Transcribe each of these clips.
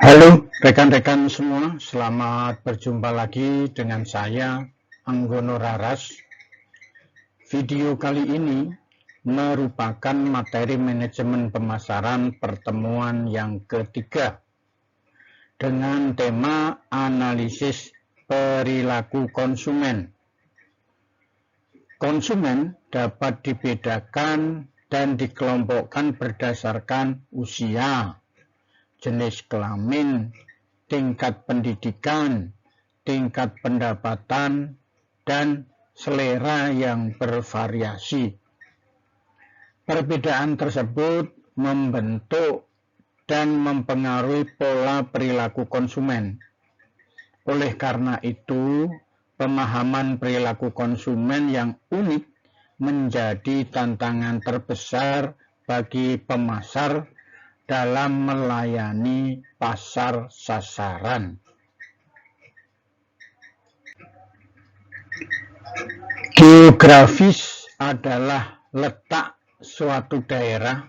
Halo rekan-rekan semua, selamat berjumpa lagi dengan saya, Anggono Raras. Video kali ini merupakan materi manajemen pemasaran pertemuan yang ketiga dengan tema analisis perilaku konsumen. Konsumen dapat dibedakan dan dikelompokkan berdasarkan usia, jenis kelamin, tingkat pendidikan, tingkat pendapatan, dan selera yang bervariasi. Perbedaan tersebut membentuk dan mempengaruhi pola perilaku konsumen. Oleh karena itu, pemahaman perilaku konsumen yang unik menjadi tantangan terbesar bagi pemasar dalam melayani pasar sasaran. Geografis adalah letak suatu daerah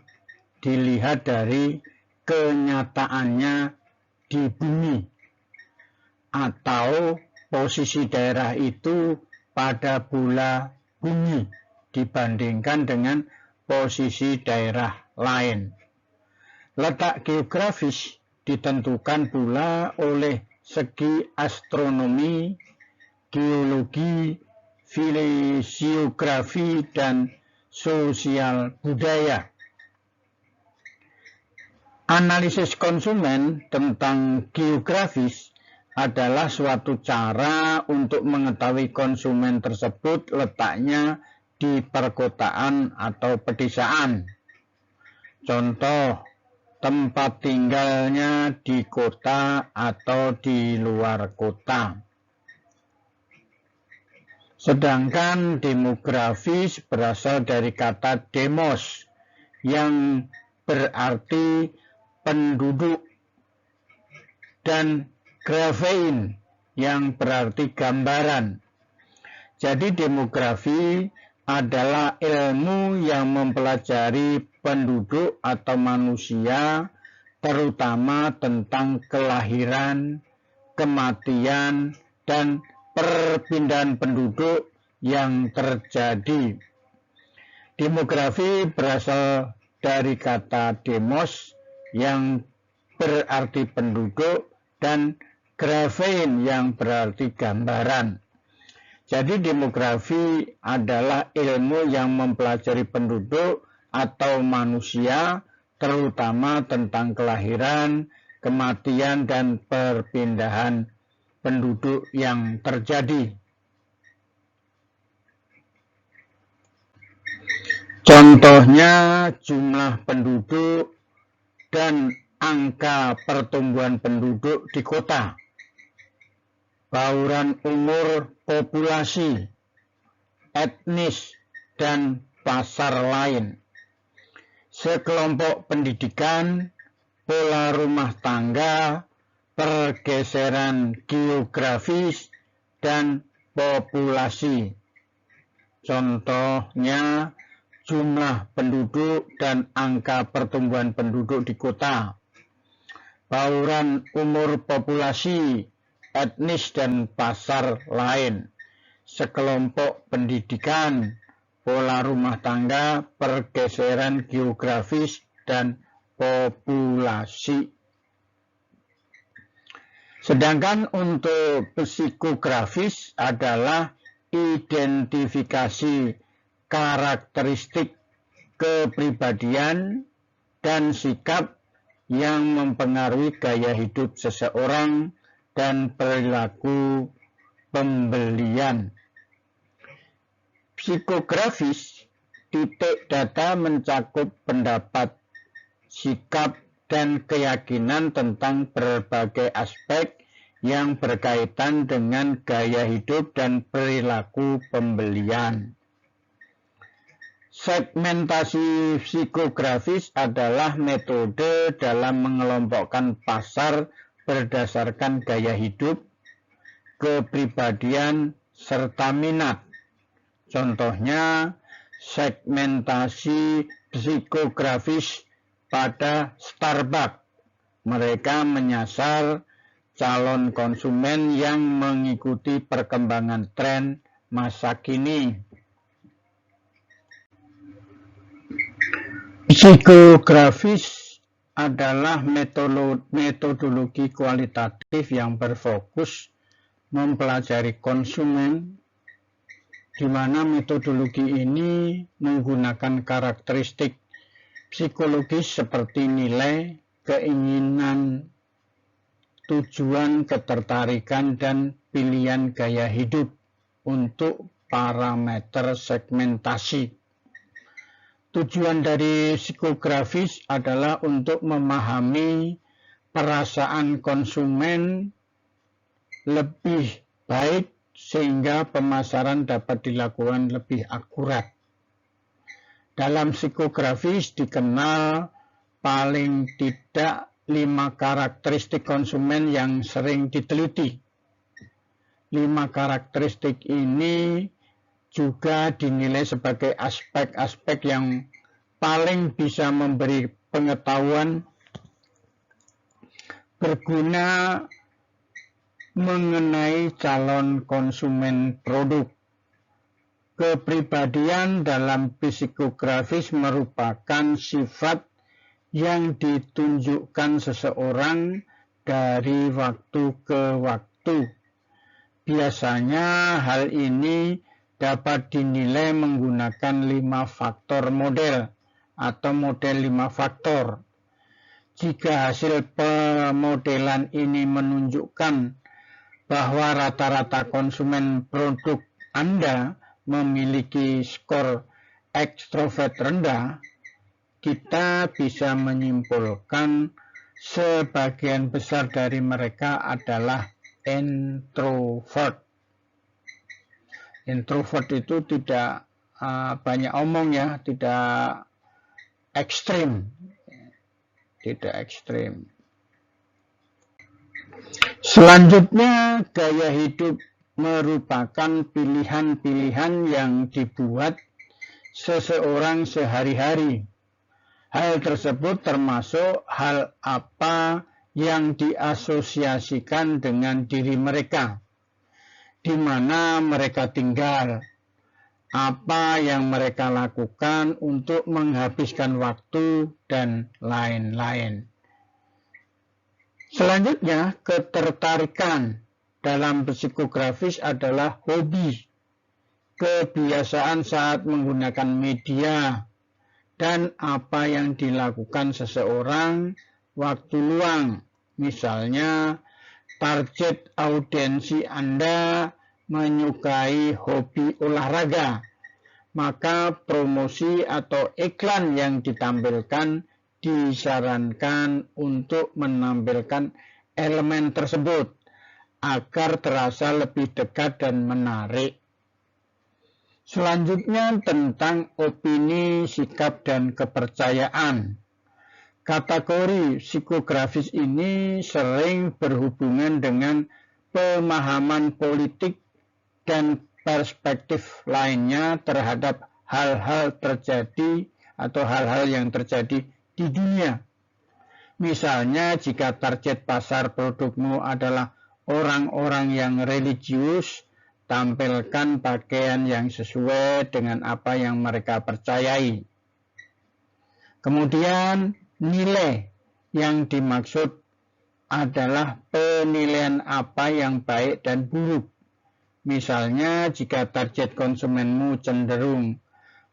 dilihat dari kenyataannya di bumi atau posisi daerah itu pada bola bumi dibandingkan dengan posisi daerah lain. Letak geografis ditentukan pula oleh segi astronomi, geologi, fisiografi, dan sosial budaya. Analisis konsumen tentang geografis adalah suatu cara untuk mengetahui konsumen tersebut letaknya di perkotaan atau pedesaan. Contoh, tempat tinggalnya di kota atau di luar kota. Sedangkan demografis berasal dari kata demos yang berarti penduduk dan graphein yang berarti gambaran. Jadi demografi adalah ilmu yang mempelajari penduduk atau manusia, terutama tentang kelahiran, kematian, dan perpindahan penduduk yang terjadi. Demografi berasal dari kata demos yang berarti penduduk dan graphein yang berarti gambaran. Jadi demografi adalah ilmu yang mempelajari penduduk atau manusia, terutama tentang kelahiran, kematian, dan perpindahan penduduk yang terjadi. Contohnya jumlah penduduk dan angka pertumbuhan penduduk di kota, bauran umur populasi, etnis, dan pasar lain, sekelompok pendidikan, pola rumah tangga, pergeseran geografis, dan populasi. Contohnya jumlah penduduk dan angka pertumbuhan penduduk di kota, bauran umur populasi, etnis, dan pasar lain, sekelompok pendidikan, pola rumah tangga, pergeseran geografis, dan populasi. Sedangkan untuk psikografis adalah identifikasi karakteristik kepribadian dan sikap yang mempengaruhi gaya hidup seseorang dan perilaku pembelian. Psikografis, titik data mencakup pendapat, sikap, dan keyakinan tentang berbagai aspek yang berkaitan dengan gaya hidup dan perilaku pembelian. Segmentasi psikografis adalah metode dalam mengelompokkan pasar berdasarkan gaya hidup, kepribadian, serta minat. Contohnya, segmentasi psikografis pada Starbucks Mereka menyasar calon konsumen yang mengikuti perkembangan tren masa kini. Psikografis adalah metodologi kualitatif yang berfokus mempelajari konsumen, di mana metodologi ini menggunakan karakteristik psikologis seperti nilai, keinginan, tujuan, ketertarikan, dan pilihan gaya hidup untuk parameter segmentasi. Tujuan dari psikografis adalah untuk memahami perasaan konsumen lebih baik sehingga pemasaran dapat dilakukan lebih akurat. Dalam psikografis dikenal paling tidak 5 karakteristik konsumen yang sering diteliti. 5 karakteristik ini juga dinilai sebagai aspek-aspek yang paling bisa memberi pengetahuan berguna mengenai calon konsumen produk. Kepribadian dalam psikografis merupakan sifat yang ditunjukkan seseorang dari waktu ke waktu. Biasanya hal ini dapat dinilai menggunakan 5 faktor model atau model 5 faktor. Jika hasil pemodelan ini menunjukkan bahwa rata-rata konsumen produk Anda memiliki skor ekstrovert rendah, kita bisa menyimpulkan sebagian besar dari mereka adalah introvert. Introvert itu tidak banyak omong ya, tidak ekstrim. Selanjutnya, gaya hidup merupakan pilihan-pilihan yang dibuat seseorang sehari-hari. Hal tersebut termasuk hal apa yang diasosiasikan dengan diri mereka, di mana mereka tinggal, apa yang mereka lakukan untuk menghabiskan waktu, dan lain-lain. Selanjutnya, ketertarikan dalam psikografis adalah hobi, kebiasaan saat menggunakan media, dan apa yang dilakukan seseorang waktu luang. Misalnya, target audiensi Anda menyukai hobi olahraga, maka promosi atau iklan yang ditampilkan disarankan untuk menampilkan elemen tersebut agar terasa lebih dekat dan menarik. Selanjutnya tentang opini, sikap, dan kepercayaan. Kategori psikografis ini sering berhubungan dengan pemahaman politik dan perspektif lainnya terhadap hal-hal terjadi atau hal-hal yang terjadi di dunia. Misalnya, jika target pasar produkmu adalah orang-orang yang religius, tampilkan pakaian yang sesuai dengan apa yang mereka percayai. Kemudian, nilai yang dimaksud adalah penilaian apa yang baik dan buruk. Misalnya, jika target konsumenmu cenderung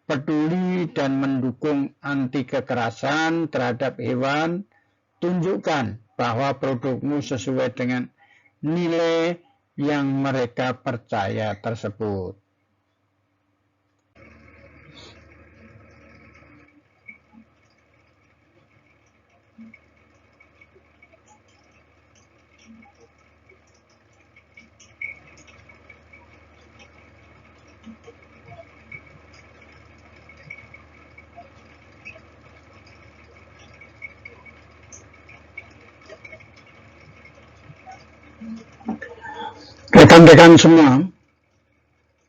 peduli dan mendukung anti kekerasan terhadap hewan, tunjukkan bahwa produkmu sesuai dengan nilai yang mereka percaya tersebut. Rekan-rekan semua,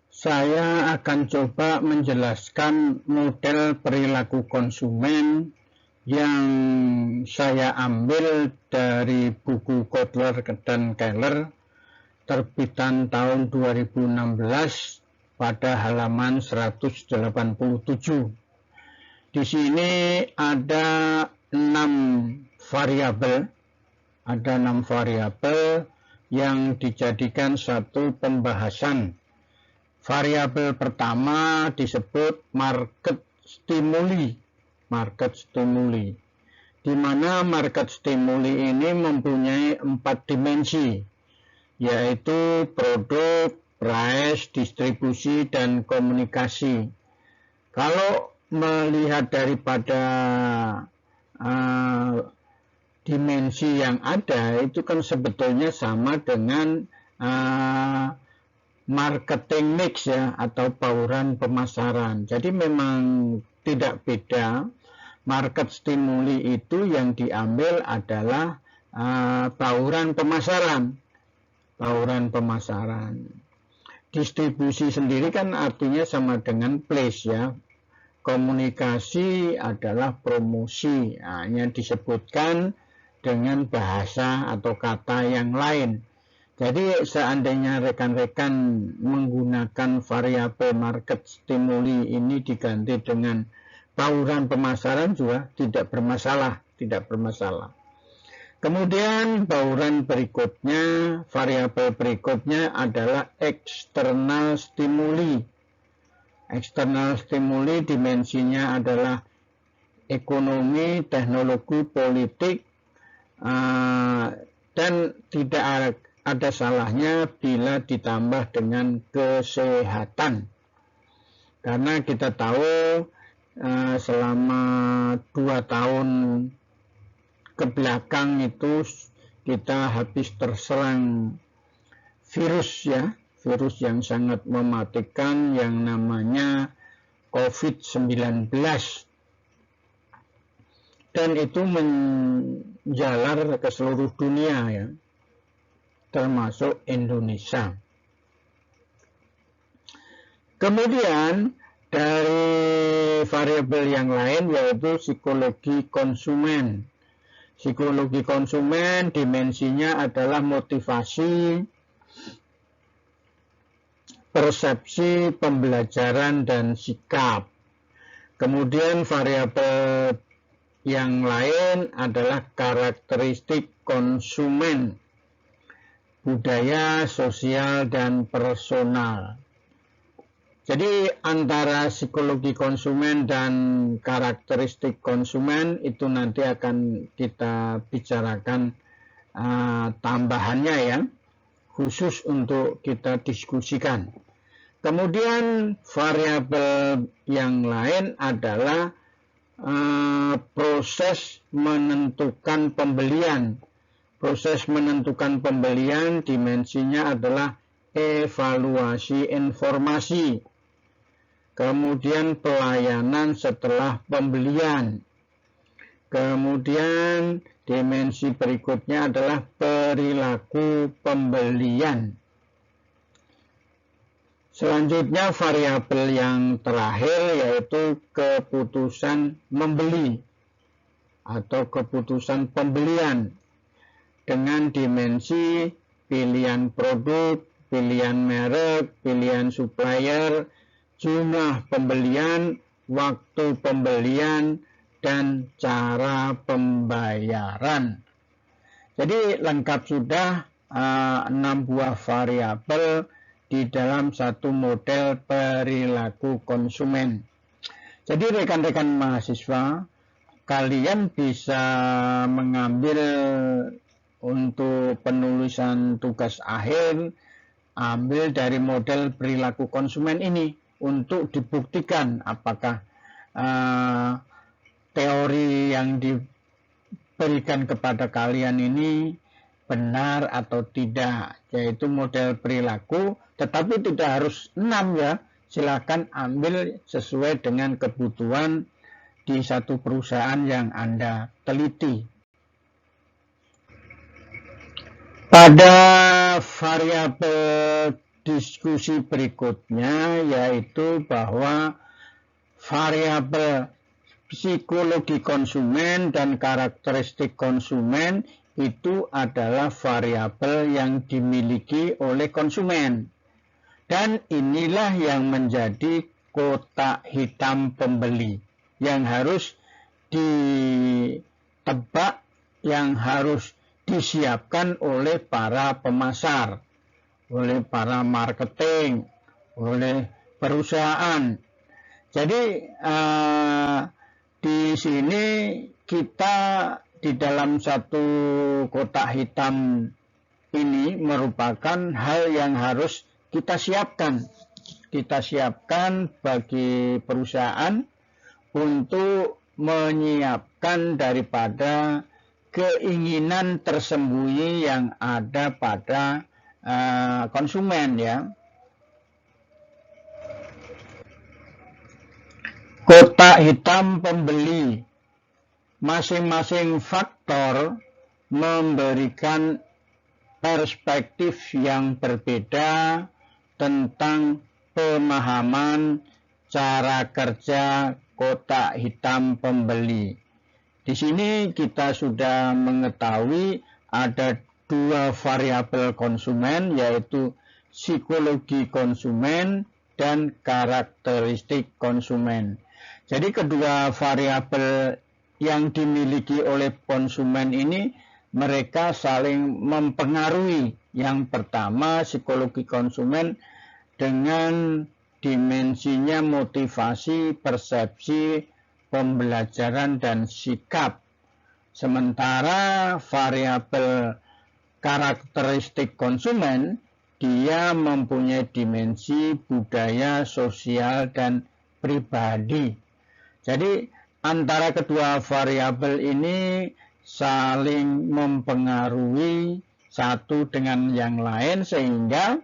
saya akan coba menjelaskan model perilaku konsumen yang saya ambil dari buku Kotler dan Keller terbitan tahun 2016 pada halaman 187. Di sini ada 6 variabel, yang dijadikan satu pembahasan. Variabel pertama disebut market stimuli, di mana market stimuli ini mempunyai 4 dimensi, yaitu produk, price, distribusi, dan komunikasi. Kalau melihat daripada dimensi yang ada, itu kan sebetulnya sama dengan marketing mix ya, atau bauran pemasaran. Jadi memang tidak beda. Market stimuli itu yang diambil adalah bauran pemasaran. Distribusi sendiri kan artinya sama dengan place ya. Komunikasi adalah promosi, yang disebutkan dengan bahasa atau kata yang lain. Jadi seandainya rekan-rekan menggunakan variabel market stimuli ini diganti dengan bauran pemasaran juga tidak bermasalah. Kemudian bauran berikutnya, variabel berikutnya adalah eksternal stimuli. Eksternal stimuli dimensinya adalah ekonomi, teknologi, politik, dan tidak ada salahnya bila ditambah dengan kesehatan. Karena kita tahu selama 2 tahun ke belakang itu kita habis terserang virus yang sangat mematikan yang namanya COVID-19. Dan itu menjalar ke seluruh dunia ya, termasuk Indonesia. Kemudian dari variabel yang lain yaitu psikologi konsumen. Psikologi konsumen dimensinya adalah motivasi, persepsi, pembelajaran, dan sikap. Kemudian variabel yang lain adalah karakteristik konsumen, budaya, sosial, dan personal. Jadi antara psikologi konsumen dan karakteristik konsumen itu nanti akan kita bicarakan tambahannya ya, khusus untuk kita diskusikan. Kemudian variabel yang lain adalah proses menentukan pembelian. Proses menentukan pembelian dimensinya adalah evaluasi informasi. Kemudian pelayanan setelah pembelian. Kemudian dimensi berikutnya adalah perilaku pembelian. Selanjutnya variabel yang terakhir yaitu keputusan membeli atau keputusan pembelian dengan dimensi pilihan produk, pilihan merek, pilihan supplier, jumlah pembelian, waktu pembelian, dan cara pembayaran. Jadi lengkap sudah 6 buah variabel di dalam satu model perilaku konsumen. Jadi rekan-rekan mahasiswa, kalian bisa mengambil untuk penulisan tugas akhir, ambil dari model perilaku konsumen ini untuk dibuktikan apakah teori yang diberikan kepada kalian ini benar atau tidak, yaitu model perilaku, tetapi tidak harus 6 ya, silakan ambil sesuai dengan kebutuhan di satu perusahaan yang Anda teliti. Pada variabel diskusi berikutnya yaitu bahwa variabel psikologi konsumen dan karakteristik konsumen itu adalah variabel yang dimiliki oleh konsumen. Dan inilah yang menjadi kotak hitam pembeli yang harus ditebak, yang harus disiapkan oleh para pemasar, oleh para marketing, oleh perusahaan. Jadi di sini kita di dalam satu kotak hitam ini merupakan hal yang harus kita siapkan. Kita siapkan bagi perusahaan untuk menyiapkan daripada keinginan tersembunyi yang ada pada konsumen, ya. Kotak hitam pembeli. Masing-masing faktor memberikan perspektif yang berbeda tentang pemahaman cara kerja kotak hitam pembeli. Di sini kita sudah mengetahui ada dua variabel konsumen, yaitu psikologi konsumen dan karakteristik konsumen. Jadi kedua variabel yang dimiliki oleh konsumen ini mereka saling mempengaruhi. Yang pertama, psikologi konsumen dengan dimensinya motivasi, persepsi, pembelajaran, dan sikap. Sementara variabel karakteristik konsumen, dia mempunyai dimensi budaya, sosial, dan pribadi. Jadi antara kedua variabel ini saling mempengaruhi satu dengan yang lain, sehingga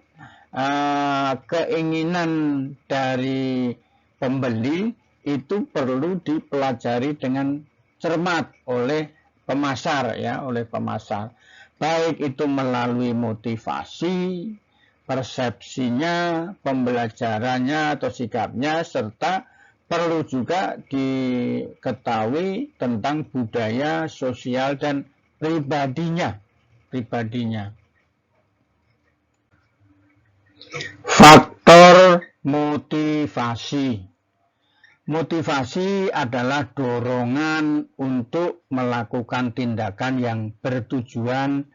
keinginan dari pembeli itu perlu dipelajari dengan cermat oleh pemasar, ya, oleh pemasar. Baik itu melalui motivasi, persepsinya, pembelajarannya atau sikapnya, serta perlu juga diketahui tentang budaya, sosial, dan pribadinya. Faktor motivasi. Motivasi adalah dorongan untuk melakukan tindakan yang bertujuan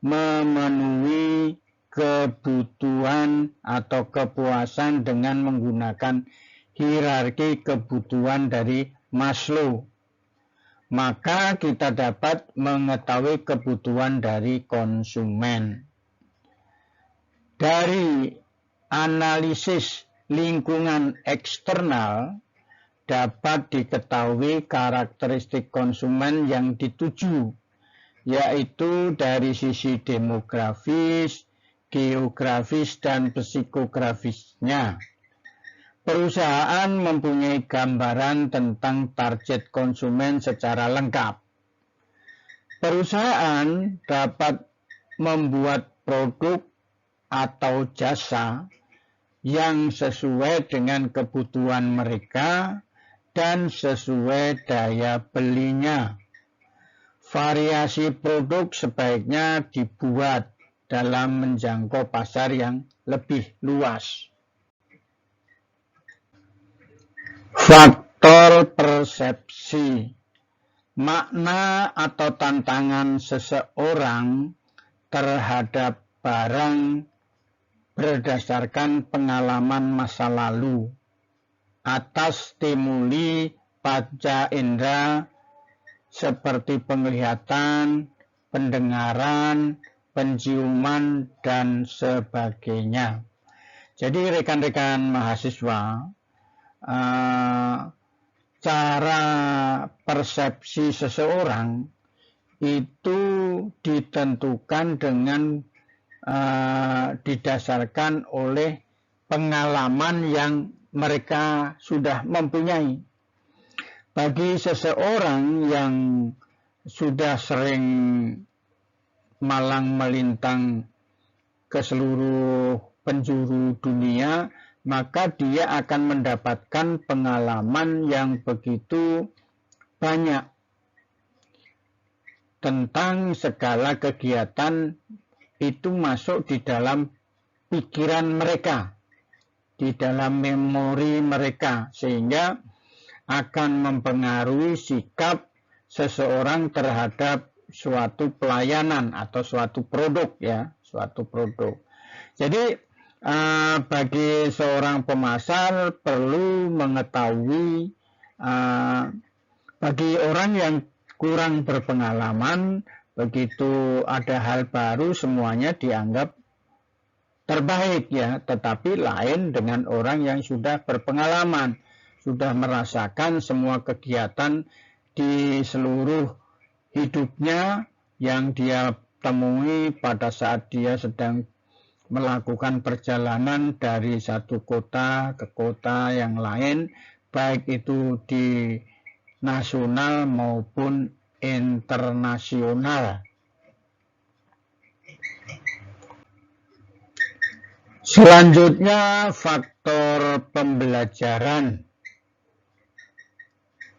memenuhi kebutuhan atau kepuasan dengan menggunakan hierarki kebutuhan dari Maslow. Maka kita dapat mengetahui kebutuhan dari konsumen. Dari analisis lingkungan eksternal dapat diketahui karakteristik konsumen yang dituju, yaitu dari sisi demografis, geografis, dan psikografisnya. Perusahaan mempunyai gambaran tentang target konsumen secara lengkap. Perusahaan dapat membuat produk atau jasa yang sesuai dengan kebutuhan mereka dan sesuai daya belinya. Variasi produk sebaiknya dibuat dalam menjangkau pasar yang lebih luas. Faktor persepsi. Makna atau tantangan seseorang terhadap barang berdasarkan pengalaman masa lalu atas stimuli panca indera seperti penglihatan, pendengaran, penciuman, dan sebagainya. Jadi rekan-rekan mahasiswa, cara persepsi seseorang itu ditentukan dengan didasarkan oleh pengalaman yang mereka sudah mempunyai. Bagi seseorang yang sudah sering malang melintang ke seluruh penjuru dunia, maka dia akan mendapatkan pengalaman yang begitu banyak tentang segala kegiatan itu masuk di dalam pikiran mereka, di dalam memori mereka, sehingga akan mempengaruhi sikap seseorang terhadap suatu pelayanan atau suatu produk, ya, suatu produk. Jadi bagi seorang pemasar perlu mengetahui, bagi orang yang kurang berpengalaman, begitu ada hal baru semuanya dianggap terbaik, ya, tetapi lain dengan orang yang sudah berpengalaman, sudah merasakan semua kegiatan di seluruh hidupnya yang dia temui pada saat dia sedang melakukan perjalanan dari satu kota ke kota yang lain, baik itu di nasional maupun internasional. Selanjutnya, faktor pembelajaran.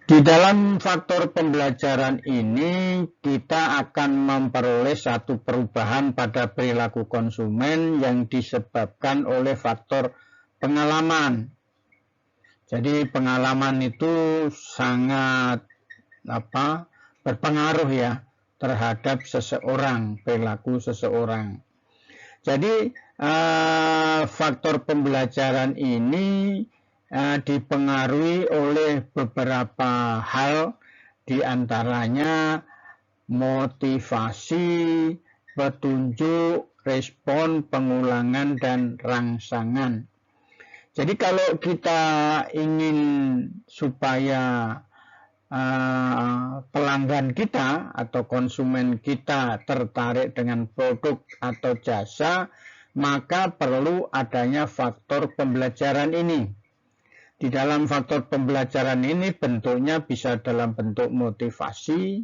Di dalam faktor pembelajaran ini, kita akan memperoleh satu perubahan pada perilaku konsumen yang disebabkan oleh faktor pengalaman. Jadi pengalaman itu sangat berpengaruh, ya, terhadap seseorang, perilaku seseorang. Jadi faktor pembelajaran ini dipengaruhi oleh beberapa hal, diantaranya motivasi, petunjuk, respon, pengulangan, dan rangsangan. Jadi kalau kita ingin supaya pelanggan kita atau konsumen kita tertarik dengan produk atau jasa, maka perlu adanya faktor pembelajaran ini. Di dalam faktor pembelajaran ini bentuknya bisa dalam bentuk motivasi,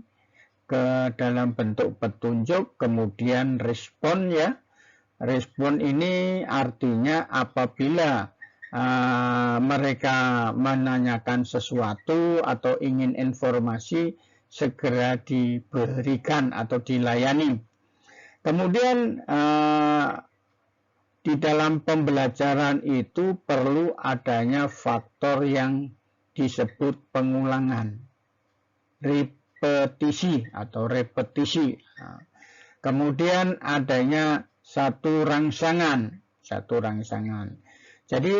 ke dalam bentuk petunjuk, kemudian respon, ya. Respon ini artinya apabila mereka menanyakan sesuatu atau ingin informasi, segera diberikan atau dilayani. Kemudian di dalam pembelajaran itu perlu adanya faktor yang disebut pengulangan, repetisi atau repetisi. Kemudian adanya satu rangsangan. Jadi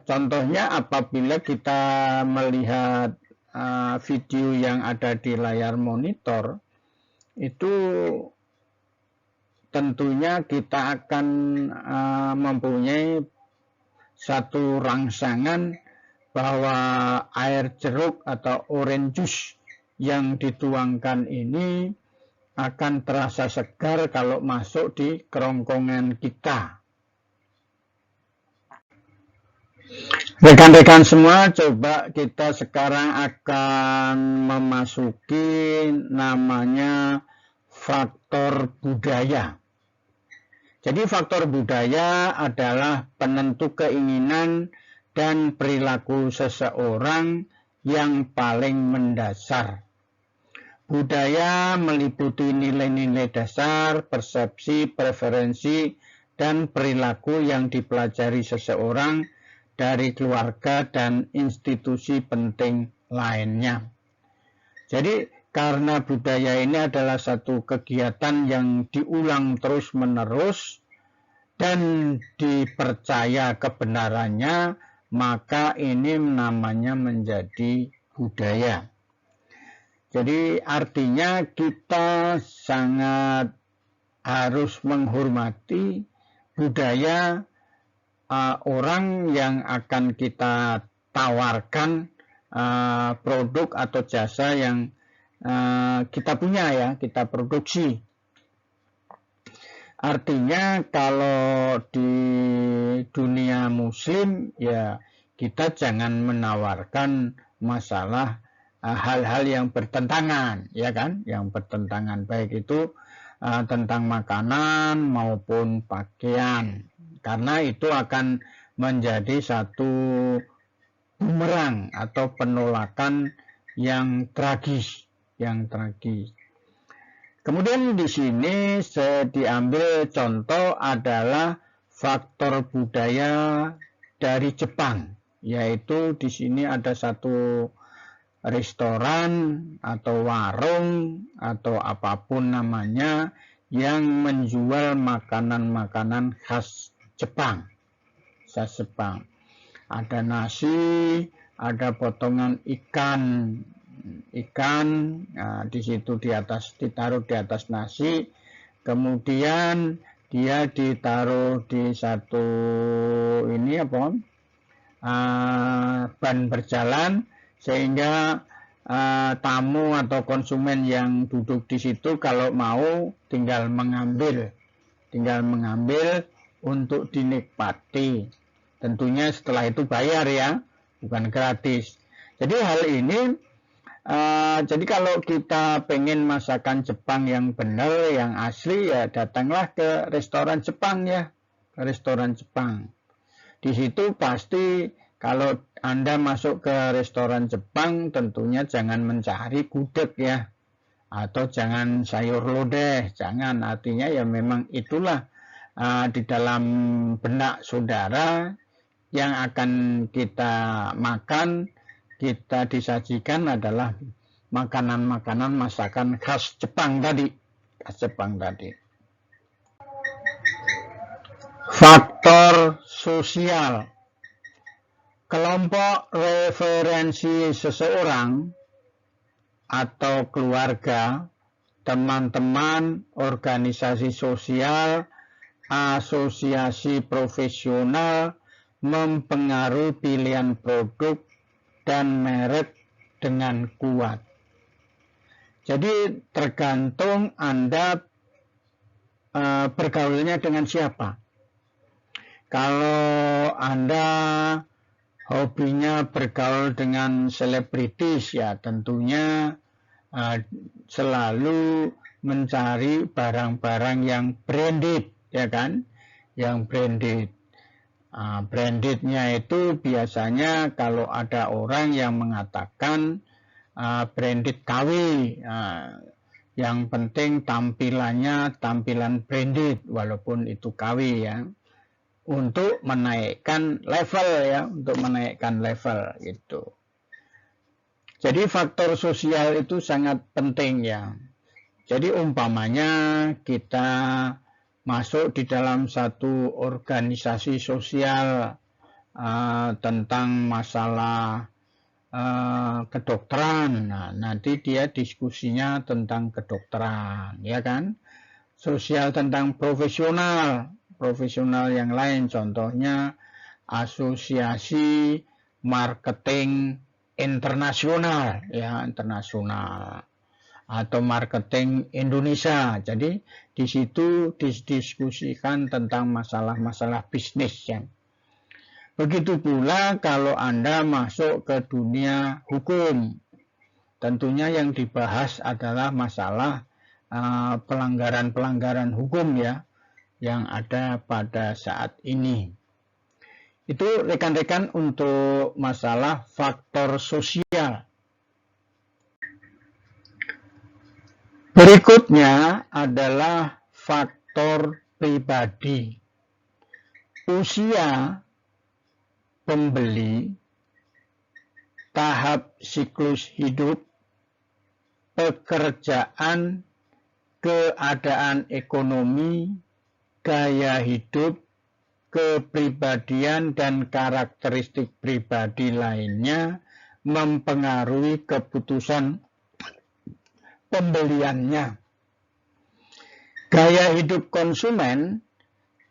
contohnya apabila kita melihat video yang ada di layar monitor, itu tentunya kita akan mempunyai satu rangsangan bahwa air jeruk atau orange juice yang dituangkan ini akan terasa segar kalau masuk di kerongkongan kita. Rekan-rekan semua, coba kita sekarang akan memasuki namanya faktor budaya. Jadi faktor budaya adalah penentu keinginan dan perilaku seseorang yang paling mendasar. Budaya meliputi nilai-nilai dasar, persepsi, preferensi, dan perilaku yang dipelajari seseorang dari keluarga dan institusi penting lainnya. Jadi karena budaya ini adalah satu kegiatan yang diulang terus-menerus dan dipercaya kebenarannya, maka ini namanya menjadi budaya. Jadi artinya kita sangat harus menghormati budaya orang yang akan kita tawarkan produk atau jasa yang kita punya, ya, kita produksi. Artinya kalau di dunia muslim, ya, kita jangan menawarkan masalah hal-hal yang bertentangan, ya kan, yang bertentangan, baik itu tentang makanan maupun pakaian, karena itu akan menjadi satu bumerang atau penolakan yang tragis, Kemudian di sini diambil contoh adalah faktor budaya dari Jepang, yaitu di sini ada satu restoran atau warung atau apapun namanya yang menjual makanan-makanan khas Jepang. Ada nasi, ada potongan ikan, nah, di situ ditaruh di atas nasi, kemudian dia ditaruh di satu ban berjalan, sehingga tamu atau konsumen yang duduk di situ kalau mau tinggal mengambil untuk dinikmati. Tentunya setelah itu bayar ya, bukan gratis. Jadi hal ini, jadi kalau kita pengen masakan Jepang yang benar, yang asli, ya datanglah ke restoran Jepang ya, ke restoran Jepang. Di situ pasti kalau Anda masuk ke restoran Jepang, tentunya jangan mencari gudeg ya, atau jangan sayur lodeh, jangan. Artinya ya memang itulah di dalam benak saudara yang akan kita makan, kita disajikan adalah makanan-makanan masakan khas Jepang tadi. Faktor sosial. Kelompok referensi seseorang atau keluarga, teman-teman, organisasi sosial, asosiasi profesional mempengaruhi pilihan produk dan merek dengan kuat. Jadi tergantung Anda bergaulnya dengan siapa. Kalau Anda hobinya bergaul dengan selebritis, ya tentunya selalu mencari barang-barang yang branded, ya kan? Yang branded. Brandednya itu biasanya kalau ada orang yang mengatakan branded KW, yang penting tampilan branded walaupun itu KW ya, untuk menaikkan level gitu. Jadi faktor sosial itu sangat penting ya. Jadi umpamanya kita masuk di dalam satu organisasi sosial tentang masalah kedokteran. Nah, nanti dia diskusinya tentang kedokteran, ya kan? Sosial tentang profesional yang lain, contohnya asosiasi marketing internasional, ya, internasional. Atau marketing Indonesia. Jadi di situ didiskusikan tentang masalah-masalah bisnis ya. Begitu pula kalau Anda masuk ke dunia hukum, tentunya yang dibahas adalah masalah pelanggaran-pelanggaran hukum ya yang ada pada saat ini. Itu rekan-rekan untuk masalah faktor sosial. Berikutnya adalah faktor pribadi. Usia pembeli, tahap siklus hidup, pekerjaan, keadaan ekonomi, gaya hidup, kepribadian dan karakteristik pribadi lainnya mempengaruhi keputusan pembeliannya. Gaya hidup konsumen,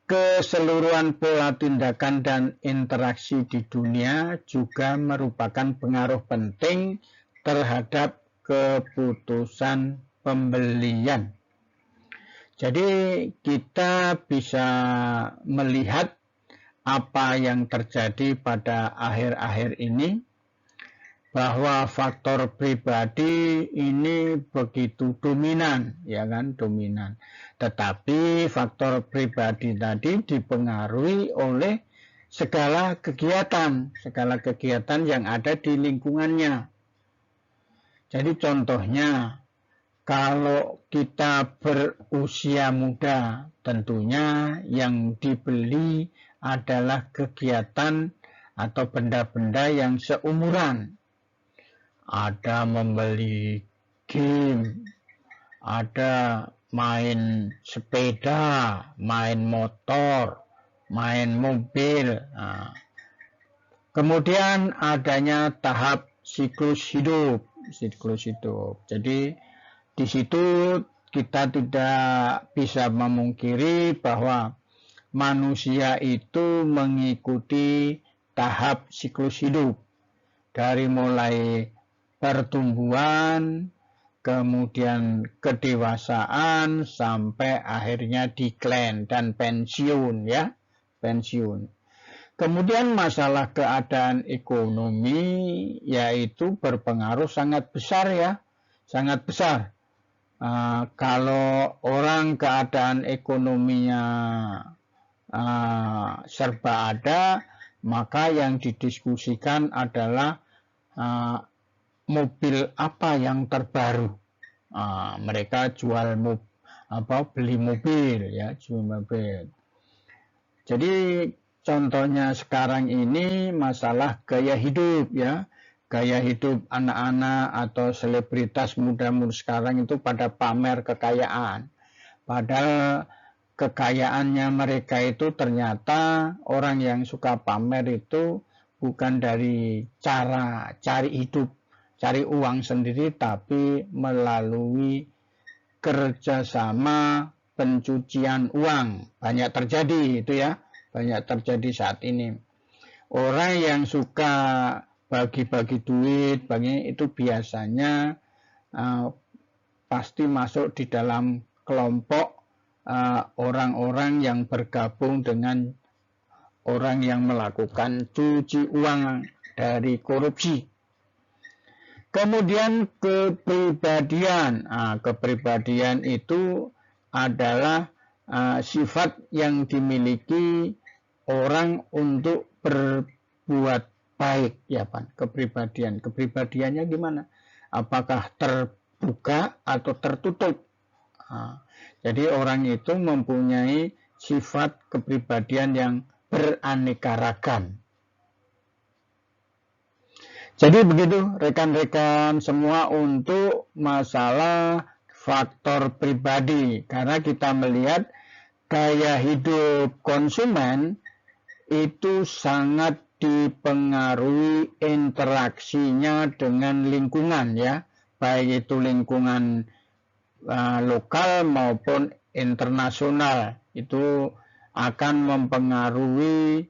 keseluruhan pola tindakan dan interaksi di dunia juga merupakan pengaruh penting terhadap keputusan pembelian. Jadi kita bisa melihat apa yang terjadi pada akhir-akhir ini, bahwa faktor pribadi ini begitu dominan, ya kan, dominan. Tetapi faktor pribadi tadi dipengaruhi oleh segala kegiatan yang ada di lingkungannya. Jadi contohnya, kalau kita berusia muda, tentunya yang dibeli adalah kegiatan atau benda-benda yang seumuran. Ada membeli game, ada main sepeda, main motor, main mobil. Nah, kemudian adanya tahap siklus hidup. Jadi di situ kita tidak bisa memungkiri bahwa manusia itu mengikuti tahap siklus hidup. Dari mulai pertumbuhan, kemudian kedewasaan, sampai akhirnya decline dan pensiun ya, pensiun. Kemudian masalah keadaan ekonomi yaitu berpengaruh sangat besar ya, sangat besar. Kalau orang keadaan ekonominya serba ada, maka yang didiskusikan adalah mobil apa yang terbaru. Mereka beli mobil ya, jual mobil. Jadi contohnya sekarang ini masalah gaya hidup ya. Gaya hidup anak-anak atau selebritas muda-mudi sekarang itu pada pamer kekayaan. Padahal kekayaannya mereka itu ternyata orang yang suka pamer itu bukan dari cara cari hidup, cari uang sendiri, tapi melalui kerjasama pencucian uang. Banyak terjadi itu ya, banyak terjadi saat ini. Orang yang suka bagi-bagi duit, itu biasanya pasti masuk di dalam kelompok orang-orang yang bergabung dengan orang yang melakukan cuci uang dari korupsi. Kemudian kepribadian. Kepribadian itu adalah sifat yang dimiliki orang untuk berbuat baik, ya Pak. Kepribadiannya gimana? Apakah terbuka atau tertutup? Jadi orang itu mempunyai sifat kepribadian yang beraneka ragam. Jadi begitu rekan-rekan semua untuk masalah faktor pribadi, karena kita melihat gaya hidup konsumen itu sangat dipengaruhi interaksinya dengan lingkungan ya, baik itu lingkungan lokal maupun internasional, itu akan mempengaruhi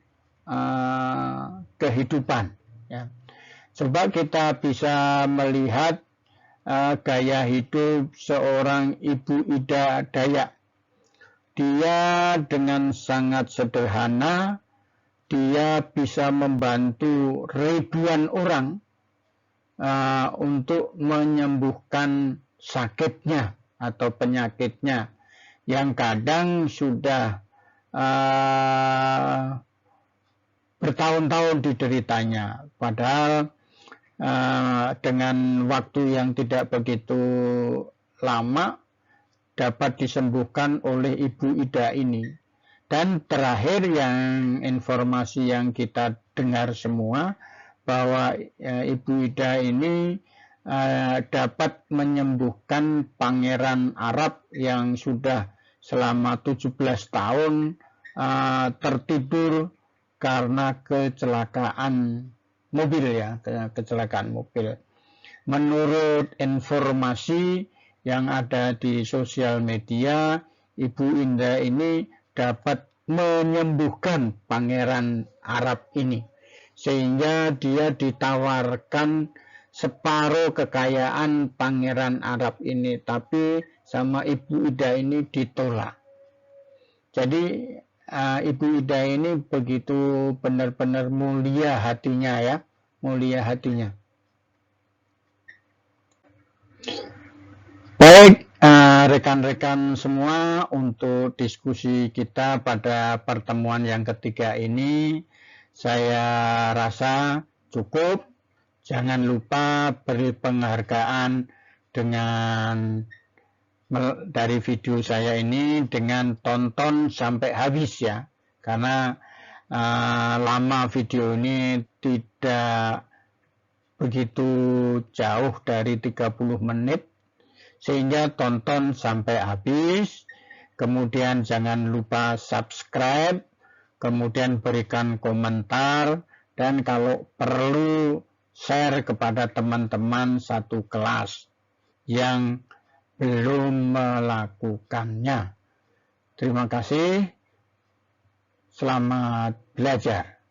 kehidupan ya. Coba kita bisa melihat gaya hidup seorang Ibu Ida Dayak. Dia dengan sangat sederhana, dia bisa membantu ribuan orang untuk menyembuhkan sakitnya atau penyakitnya yang kadang sudah bertahun-tahun dideritanya. Padahal dengan waktu yang tidak begitu lama dapat disembuhkan oleh Ibu Ida ini. Dan terakhir yang informasi yang kita dengar semua bahwa Ibu Ida ini dapat menyembuhkan pangeran Arab yang sudah selama 17 tahun tertidur karena kecelakaan mobil ya, kecelakaan mobil. Menurut informasi yang ada di sosial media, Ibu Ida ini dapat menyembuhkan pangeran Arab ini, sehingga dia ditawarkan separuh kekayaan pangeran Arab ini, tapi sama Ibu Ida ini ditolak. Jadi Ibu Ida ini begitu benar-benar mulia hatinya ya, mulia hatinya. Baik rekan-rekan semua, untuk diskusi kita pada pertemuan yang ketiga ini saya rasa cukup. Jangan lupa beri penghargaan dari video saya ini dengan tonton sampai habis ya, karena lama video ini tidak begitu jauh dari 30 menit, sehingga tonton sampai habis. Kemudian jangan lupa subscribe, kemudian berikan komentar, dan kalau perlu share kepada teman-teman satu kelas yang belum melakukannya. Terima kasih, selamat belajar.